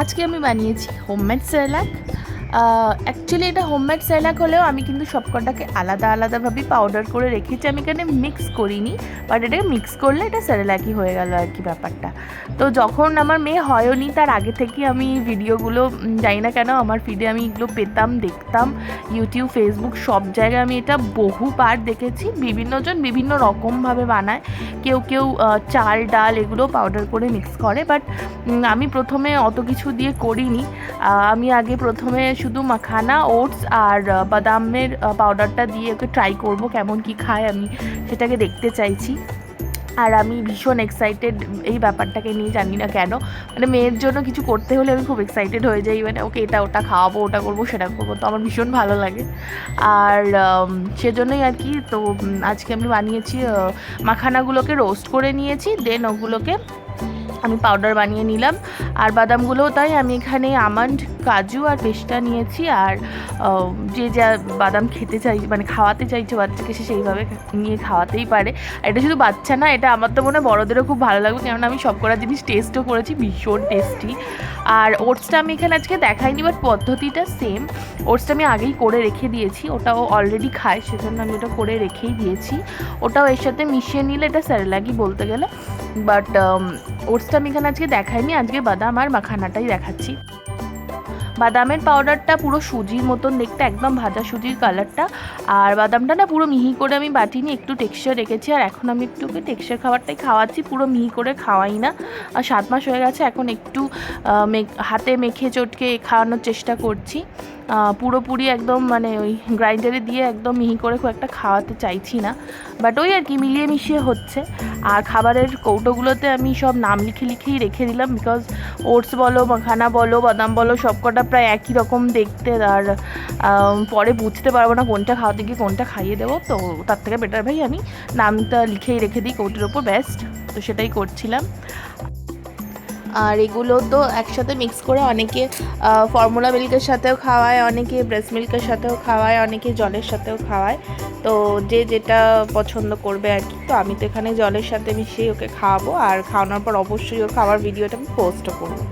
আজকে আমি বানিয়েছি হোমমেড সেরেলাক। অ্যাকচুয়ালি এটা হোমমেড সেরেলাক হলেও আমি কিন্তু সবকটাকে আলাদা আলাদাভাবেই পাউডার করে রেখেছি, আমি এখানে মিক্স করিনি, বাট এটাকে মিক্স করলে এটা সেরেলাকই হয়ে গেল আর কি ব্যাপারটা। তো যখন আমার মেয়ে হয়নি তার আগে থেকে আমি ভিডিওগুলো জানি না কেন আমার ফিডে আমি এগুলো পেতাম, দেখতাম, ইউটিউব, ফেসবুক সব জায়গায় আমি এটা বহুবার দেখেছি। বিভিন্নজন বিভিন্ন রকমভাবে বানায়, কেউ কেউ চাল ডাল এগুলো পাউডার করে মিক্স করে, বাট আমি প্রথমে অত কিছু দিয়ে করিনি। আমি আগে প্রথমে শুধু মাখানা, ওটস আর বাদামের পাউডারটা দিয়ে ওকে ট্রাই করব কেমন কি খায়, আমি সেটাকে দেখতে চাইছি। আর আমি ভীষণ এক্সাইটেড এই ব্যাপারটাকে নিয়ে, জানি না কেন, মানে মেয়ের জন্য কিছু করতে হলে আমি খুব এক্সাইটেড হয়ে যাই, মানে ওকে এটা ওটা খাওয়াবো, ওটা করবো সেটা করবো, তো আমার ভীষণ ভালো লাগে। আর সেজন্যই আর কি। তো আজকে আমি বানিয়েছি, মাখানাগুলোকে রোস্ট করে নিয়েছি, দেন ওগুলোকে আমি পাউডার বানিয়ে নিলাম। আর বাদামগুলোও তাই, আমি এখানে আমন্ড, কাজু আর পেস্তা নিয়েছি। আর যে যা বাদাম খেতে চাই, মানে খাওয়াতে চাইছে বাচ্চাকে, সে সেইভাবে নিয়ে খাওয়াতেই পারে। আর এটা শুধু বাচ্চা না, এটা আমার তো মনে হয় বড়োদেরও খুব ভালো লাগবে, কেননা আমি সব কটা জিনিস টেস্টও করেছি, ভীষণ টেস্টি। আর ওটসটা আমি এখানে আজকে দেখাইনি, বাট পদ্ধতিটা সেম। ওটসটা আমি আগেই করে রেখে দিয়েছি, ওটাও অলরেডি খায়, সেজন্য আমি ওটা করে রেখেই দিয়েছি। ওটাও এর সাথে মিশিয়ে নিলে এটা সেরেলাকই বলতে গেলে। বাট ওটসটা আমি এখানে আজকে দেখাইনি, আজকে বাদাম আর মাখানাটাই দেখাচ্ছি। বাদামের পাউডারটা পুরো সুজির মতন দেখতে, একদম ভাজা সুজির কালারটা। আর বাদামটা না পুরো মিহি করে আমি বাটিনি, একটু টেক্সচার রেখেছি। আর এখন আমি একটু টেক্সচার খাবারটাই খাওয়াচ্ছি, পুরো মিহি করে খাওয়াই না। আর 7 মাস হয়ে গেছে, এখন একটু হাতে মেখে চটকে খাওয়ানোর চেষ্টা করছি। পুরোপুরি একদম মানে ওই গ্রাইন্ডারে দিয়ে একদম মিহি করে খুব একটা খাওয়াতে চাইছি না, বাট ওই আর কি মিলিয়ে মিশিয়ে হচ্ছে। আর খাবারের কৌটোগুলোতে আমি সব নাম লিখেই রেখে দিলাম, বিকজ ওটস বলো, মাখানা বলো, বাদাম বলো, সবকটা প্রায় একই রকম দেখতে। আর পরে বুঝতে পারবো না কোনটা খাওয়াতে গিয়ে কোনটা খাইয়ে দেবো, তো তার থেকে বেটার ভাই আমি নামটা লিখেই রেখে দিই কৌটোর ওপর, বেস্ট। তো সেটাই করছিলাম। আর এগুলো তো একসাথে মিক্স করে অনেকে ফর্মুলা মিল্কের সাথেও খাওয়ায়, অনেকে ব্রেস্ট মিল্কের সাথেও খাওয়ায়, অনেকে জলের সাথেও খাওয়ায়, তো যে যেটা পছন্দ করবে আর কি। তো আমি তো এখানে জলের সাথে মিশিয়ে ওকে খাওয়াবো, আর খাওয়ানোর পর অবশ্যই ওর খাওয়ার ভিডিওটা আমি পোস্টও করবো।